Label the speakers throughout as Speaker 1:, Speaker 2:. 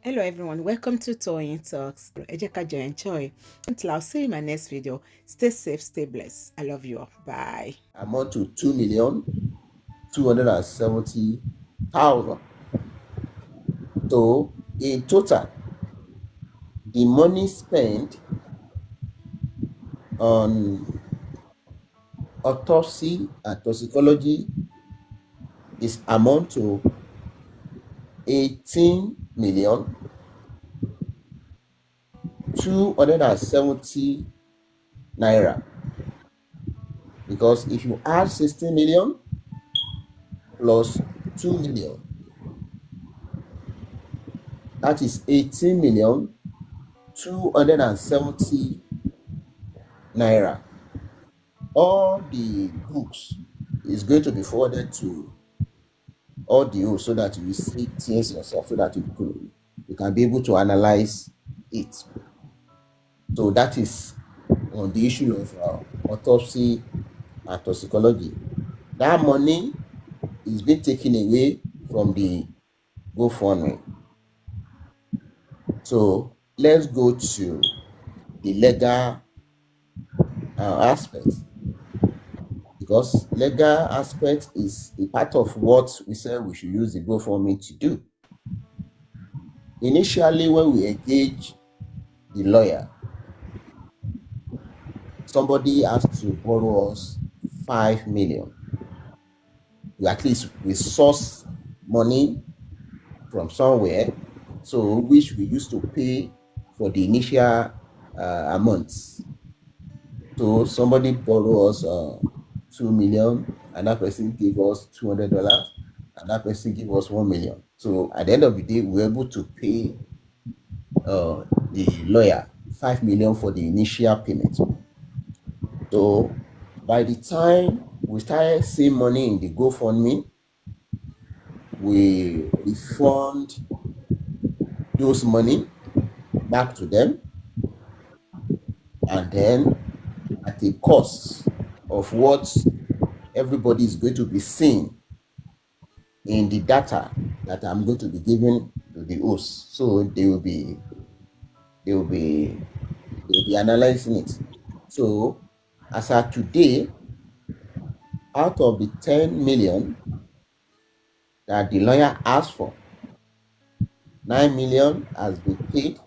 Speaker 1: Hello everyone, welcome to Toyeen Talks. Ejeka enjoy. Until I'll see you in my next video. Stay safe, stay blessed. I love you all. Bye.
Speaker 2: Amount to 2,270,000. So in total, the money spent on autopsy and toxicology is amount to 18,270 naira. Because if you add 60 million plus 2 million, that is 18,270 naira. All the books is going to be forwarded to audio so that you see things yourself, so that you can be able to analyze it. So that is on the issue of autopsy and toxicology. That money is being taken away from the Gofundme. So let's go to the legal aspect, because legal aspect is a part of what we said we should use the Gofundme to do. Initially, when we engage the lawyer, somebody has to borrow us 5 million. At least we source money from somewhere, so which we used to pay for the initial amounts. So somebody borrow us 2 million, and that person gave us $200, and that person gave us 1 million. So at the end of the day, we're able to pay the lawyer 5 million for the initial payment. So by the time we started seeing money in the GoFundMe, we refund those money back to them, and then at the cost of what everybody is going to be seeing in the data that I'm going to be giving to the host. So they will be analyzing it. So as of today, out of the 10 million that the lawyer asked for, 9 million has been paid.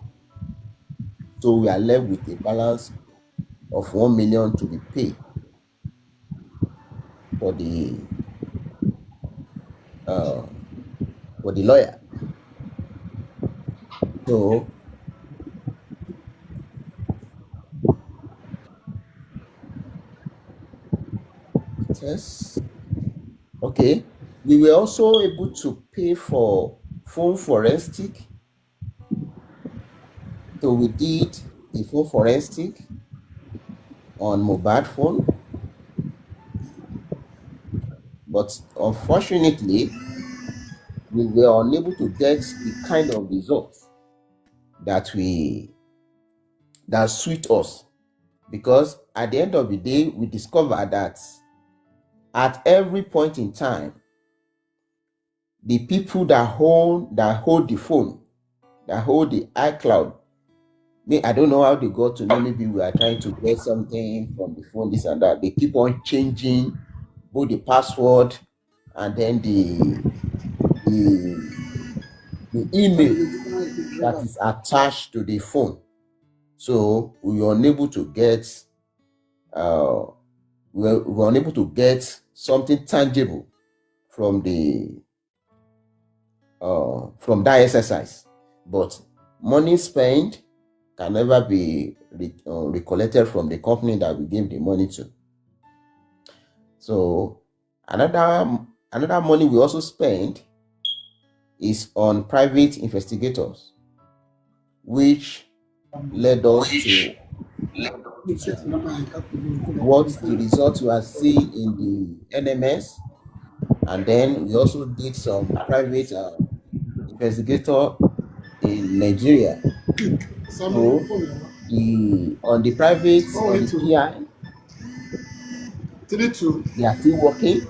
Speaker 2: So we are left with a balance of 1 million to be paid for the lawyer. So yes, okay. We were also able to pay for phone forensic. So we did a phone forensic on Mohbad phone, but unfortunately, we were unable to get the kind of results that suit us, because at the end of the day, we discovered that at every point in time, the people that hold the phone, that hold the iCloud, I don't know how they got to know. Maybe we are trying to get something from the phone, this and that. They keep on changing both the password and then the email that is attached to the phone. So we were unable to get something tangible from that exercise. But money spent can never be recollected from the company that we gave the money to. So another money we also spend is on private investigators, which led us to what the results we are seeing in the NMS, and then we also did some private investigator in Nigeria. So on the private, on the PI, they are still working,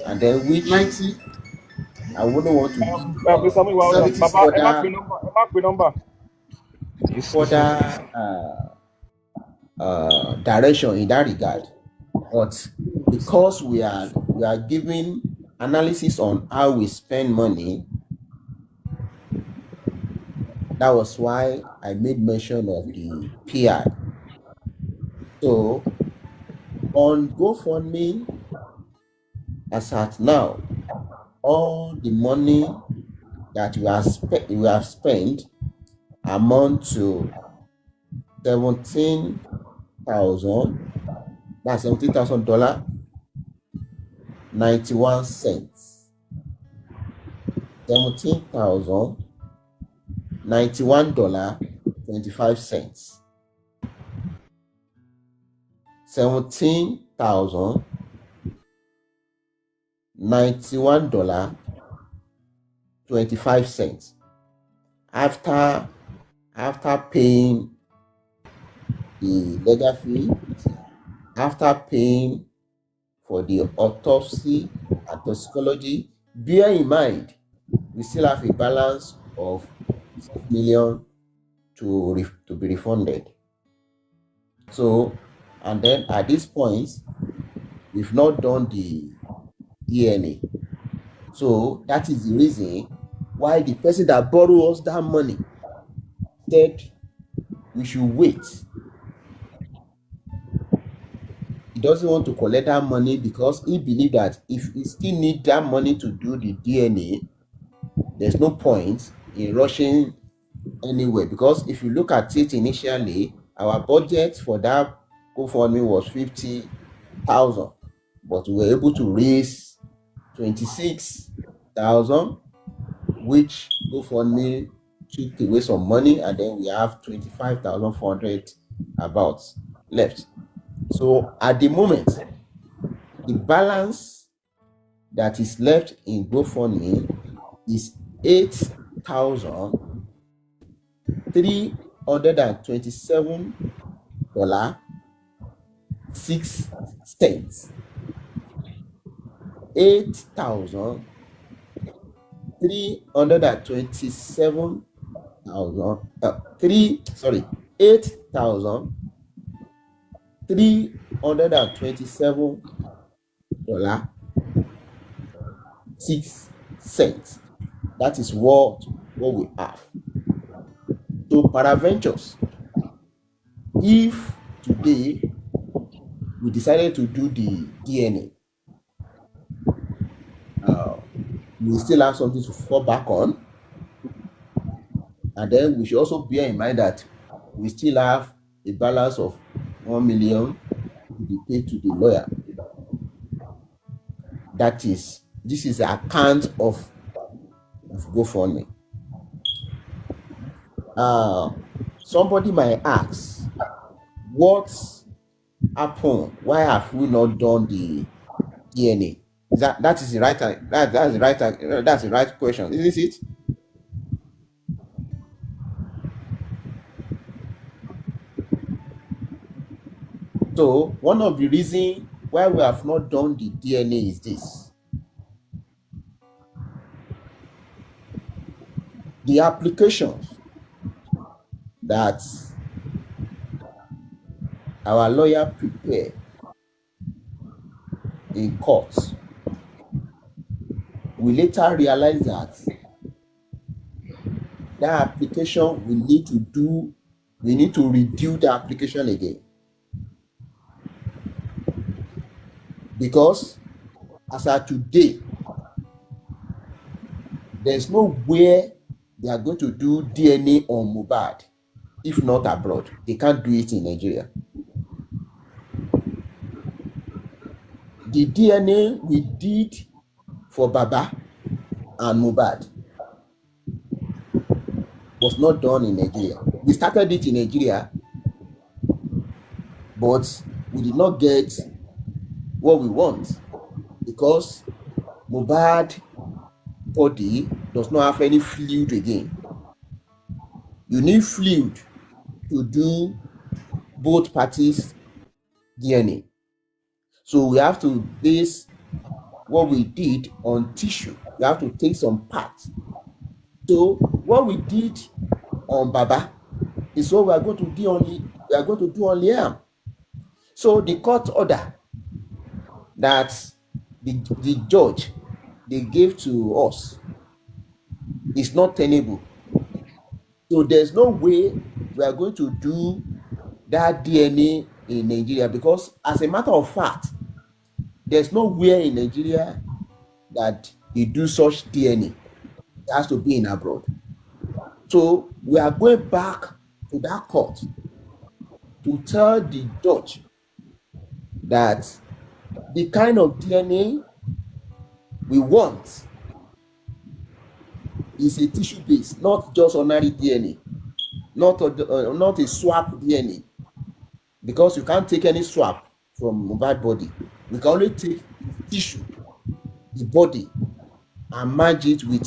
Speaker 2: and then which I wouldn't want to give
Speaker 3: Mr. Muyiwa,
Speaker 2: services
Speaker 3: Baba, ẹ má pe number.
Speaker 2: further direction in that regard. But because we are giving analysis on how we spend money, that was why I made mention of the PI. So on GoFundMe, as at now, all the money that we have spent amount to 17,000. That's $17,000 91 cents. $17,091.25. $17,091.25. After paying the legal fee, after paying for the autopsy and toxicology, bear in mind we still have a balance of 6 million to be refunded. So, and then at this point, we've not done the DNA. So that is the reason why the person that borrowed us that money said we should wait. He doesn't want to collect that money because he believes that if he still need that money to do the DNA, there's no point in rushing anywhere. Because if you look at it initially, our budget for that GoFundMe was 50,000, but we were able to raise 26,000, which GoFundMe took away some money, and then we have 25,400 about left. So at the moment, the balance that is left in GoFundMe is $8,327.06. $8,327.06. That is what we have. So peradventures, if today we decided to do the DNA, we still have something to fall back on. And then we should also bear in mind that we still have a balance of 1 million to be paid to the lawyer. This is the account of GoFundMe. Somebody might ask, what happened? Why have we not done the DNA? That's the right question, isn't it? So one of the reasons why we have not done the DNA is this: the applications that our lawyer prepared in court, we later realized that application we need to redo the application again, because as of today, there's nowhere they are going to do DNA on Mohbad if not abroad. They can't do it in Nigeria. The DNA we did for Baba and Mohbad was not done in Nigeria. We started it in Nigeria, but we did not get what we want because Mohbad body does not have any fluid again. You need fluid to do both parties' DNA. So we have to base what we did on tissue you have to take some parts. So what we did on Baba is what we are going to do on Liam. So the court order that the judge they gave to us is not tenable. So there's no way we are going to do that DNA in Nigeria, because as a matter of fact, there's nowhere in Nigeria that they do such DNA. It has to be in abroad. So we are going back to that court to tell the judge that the kind of DNA we want is a tissue base, not just ordinary DNA, not a swap DNA, because you can't take any swap from Mohbad body. We can only take tissue, the body, and merge it with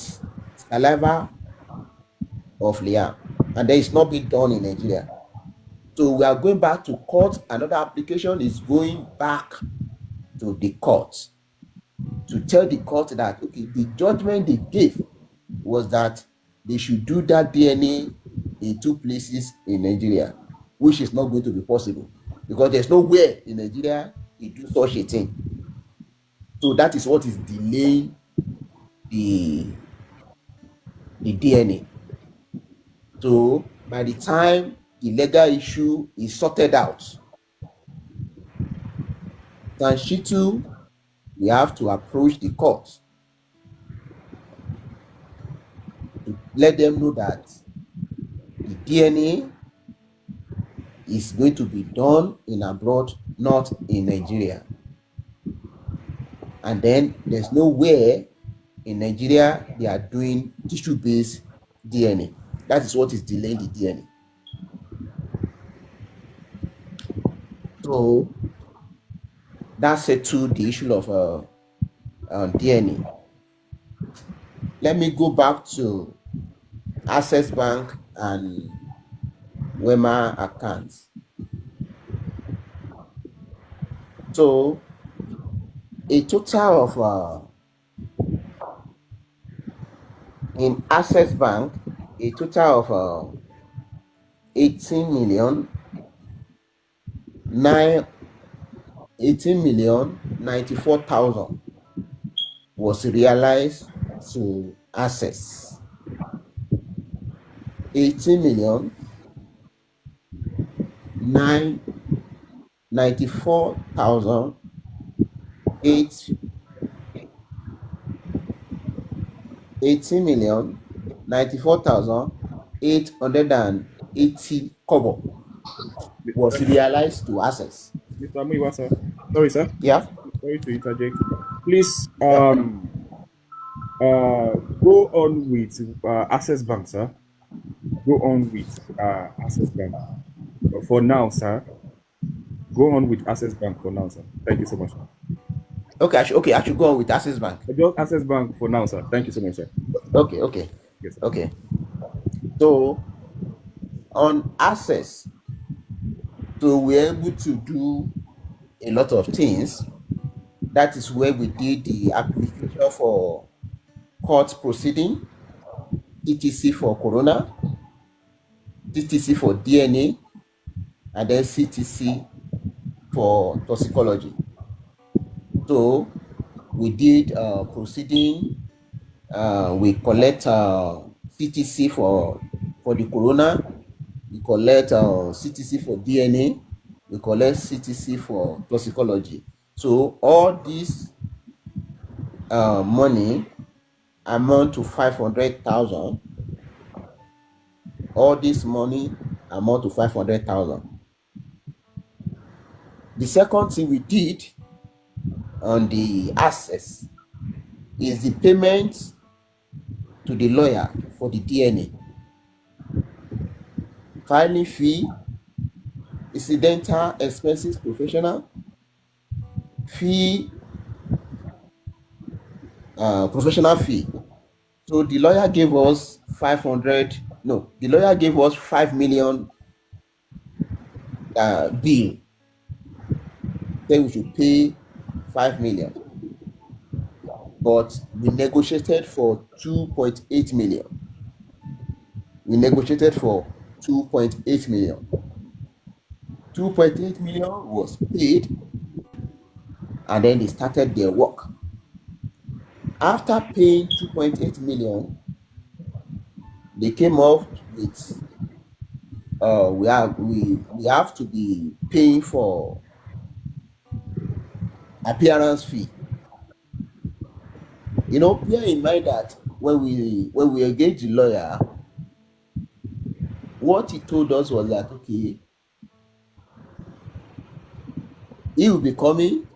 Speaker 2: saliva of Liam, and then it's not being done in Nigeria. So we are going back to court. Another application is going back to the court to tell the court that, okay, the judgment they gave was that they should do that DNA in 2 places in Nigeria, which is not going to be possible because there's nowhere in Nigeria they do such a thing. So that is what is delaying the DNA. So by the time the legal issue is sorted out, Tanshitu, we have to approach the court to let them know that the DNA is going to be done in abroad, not in Nigeria. And then there's nowhere in Nigeria they are doing tissue-based DNA. That is what is delaying the DNA. So that settled the issue of DNA. Let me go back to Access Bank and Wema accounts. So a total of in Access Bank, a total of 18 million 94,000 was realized to Access. 18 million 94,000 18 million 94,880 kobo was realized to Access.
Speaker 3: Mr. Muyiwa, sir. Sorry, sir.
Speaker 2: Yeah.
Speaker 3: Sorry to interject. Please,
Speaker 2: Yeah.
Speaker 3: go on with Access Bank, sir. Go on with Access Bank. For now, sir. Go on with Access Bank for now, sir. Thank you so much.
Speaker 2: Okay, I should go on with Access Bank.
Speaker 3: Just Access Bank for now, sir. Thank you so much, sir.
Speaker 2: Okay.
Speaker 3: Yes, sir.
Speaker 2: Okay. So on Access, so we're able to do a lot of things. That is where we did the application for court proceeding, TTC for corona, TTC for DNA, and then CTC for toxicology. So we did proceeding. We collect CTC for the corona. We collect CTC for DNA. We collect CTC for toxicology. So all this money amount to 500,000. All this money amount to 500,000. The second thing we did on the Access is the payment to the lawyer for the DNA. Filing fee, incidental expenses, professional fee, professional fee. So the lawyer gave us 500. No, the lawyer gave us 5 million bill. Then we should pay 5 million. but we negotiated for 2.8 million. We negotiated for 2.8 million. 2.8 million was paid, and then they started their work. After paying 2.8 million, they came up with we have to be paying for appearance fee. Bear in mind that when we engaged the lawyer, what he told us was that, okay, he will be coming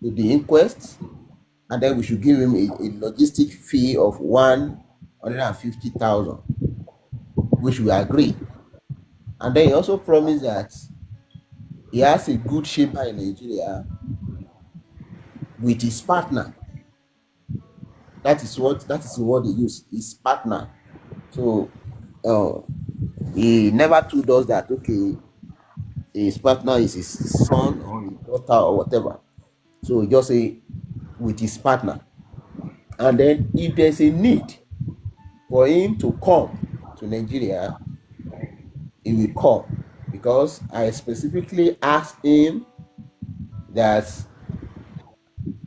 Speaker 2: to the inquest, and then we should give him a logistic fee of 150,000, which we agree. And then he also promised that he has a good shaper in Nigeria with his partner. That is what they use, his partner. So he never told us that, okay, his partner is his son or his daughter or whatever. So he just say with his partner. And then if there's a need for him to come to Nigeria, he will come, because I specifically asked him that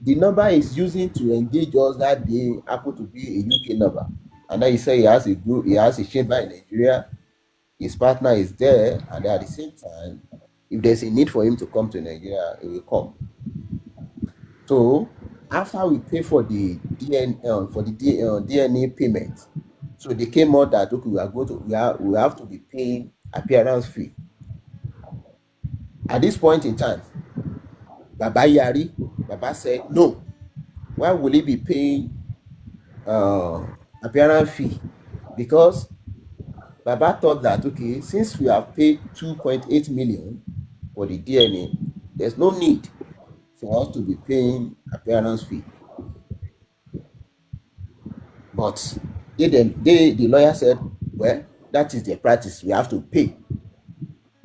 Speaker 2: the number he's using to engage us that day happened to be a UK number. And then he said he has a chamber in Nigeria, his partner is there, and at the same time, if there's a need for him to come to Nigeria, he will come. So after we pay for the DNA payment, so they came out that, okay, we have to be paying appearance fee. At this point in time, Baba Yari, Baba said no. Why will he be paying appearance fee? Because Baba thought that, okay, since we have paid 2.8 million for the DNA, there's no need for us to be paying appearance fee. But the lawyer said, well, that is the practice, we have to pay.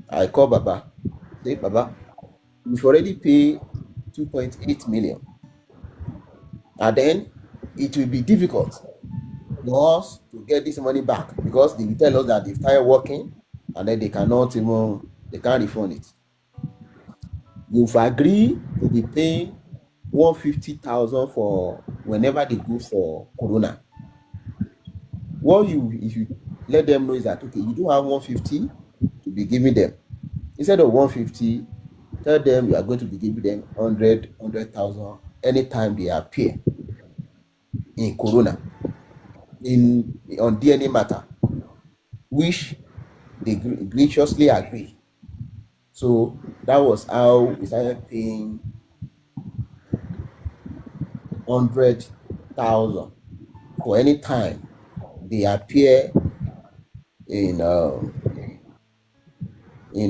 Speaker 2: I call Baba, say, Baba, we've already paid 2.8 million. And then it will be difficult for us to get this money back, because they will tell us that they've started working and then they can't refund it. You've agreed to be paying 150,000 for whenever they go for corona. If you let them know is that, okay, you do have 150 to be giving them. Instead of 150, tell them you are going to be giving them 100,000 anytime they appear in corona, on DNA matter, which they graciously agree. So that was how we started paying 100,000 for any time they appear in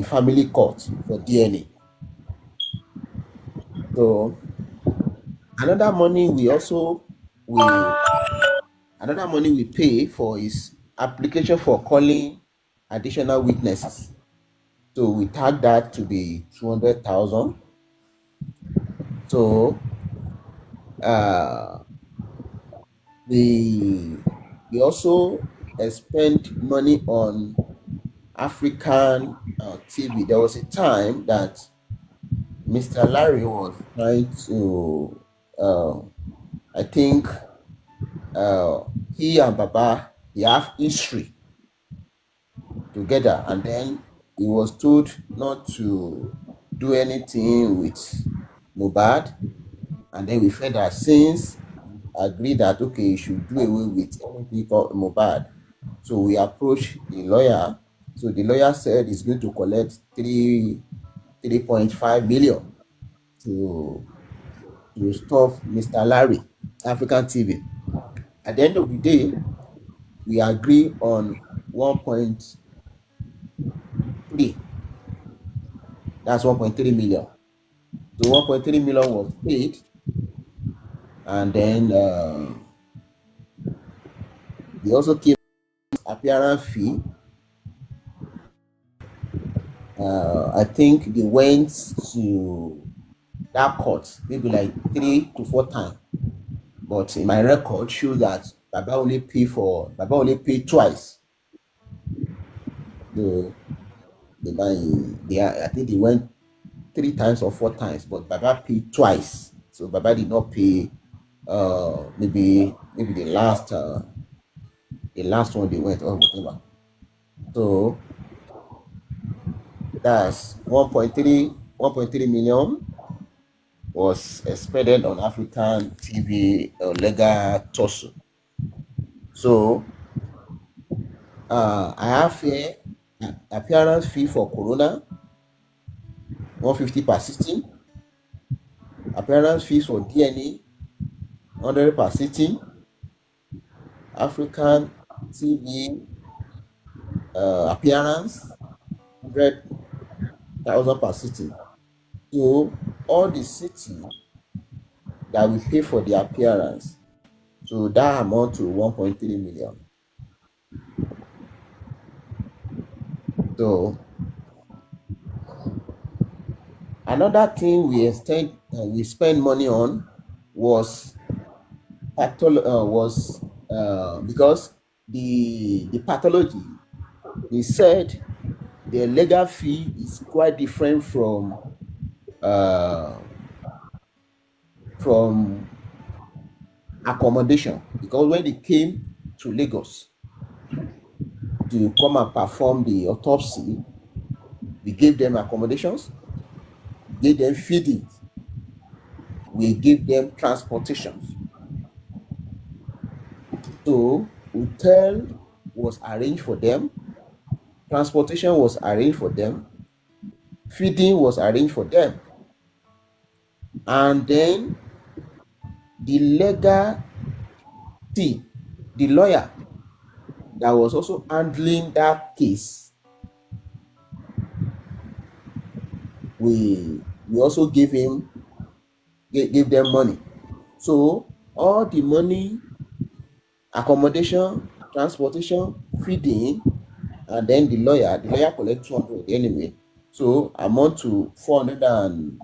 Speaker 2: family court for DNA. So another money we pay for is application for calling additional witnesses. So we tag that to be 200,000. So we also spent money on African TV. There was a time that Mr. Larry was trying to, I think he and Baba, they have history together, and then he was told not to do anything with Mohbad, and then we felt that since agreed that, okay, you should do away with anything called Mohbad. So we approached the lawyer. So the lawyer said he's going to collect 3.5 million to stop Mr. Larry, African TV. At the end of the day, we agree on 1.3. That's 1.3 million. So 1.3 million was paid, and then they also came appearance fee. I think they went to that court maybe like 3 to 4 times But in my record show that Baba only paid twice. I think they went 3 times or 4 times, but Baba paid twice. So Baba did not pay maybe the last one they went or whatever. So that's 1.3 million was expended on African TV legal tussle. So I have here appearance fee for Corona, 150 per sitting. Appearance fees for DNA, 100 per sitting. African TV appearance, 100,000 per sitting. So all the city that we pay for the appearance, so that amount to 1.3 million. So another thing we spend money on was because the pathology, they said the legal fee is quite different from accommodation, because when they came to Lagos to come and perform the autopsy, we gave them accommodations, gave them feeding, we gave them transportations. So hotel was arranged for them, transportation was arranged for them, feeding was arranged for them, and then the legal team, the lawyer that was also handling that case, we also gave them money. So all the money, accommodation, transportation, feeding, and then the lawyer collect 200 anyway. So amount to 400 and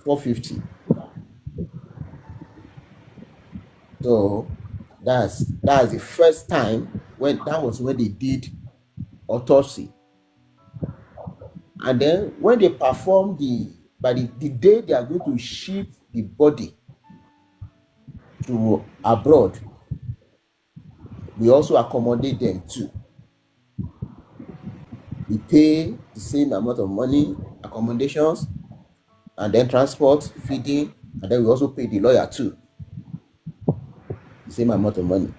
Speaker 2: 450. So that's the first time when they did autopsy. And then when they perform by the day they are going to ship the body to abroad, we also accommodate them too. We pay the same amount of money, accommodations, and then transport, feeding, and then we also pay the lawyer too the same amount of money.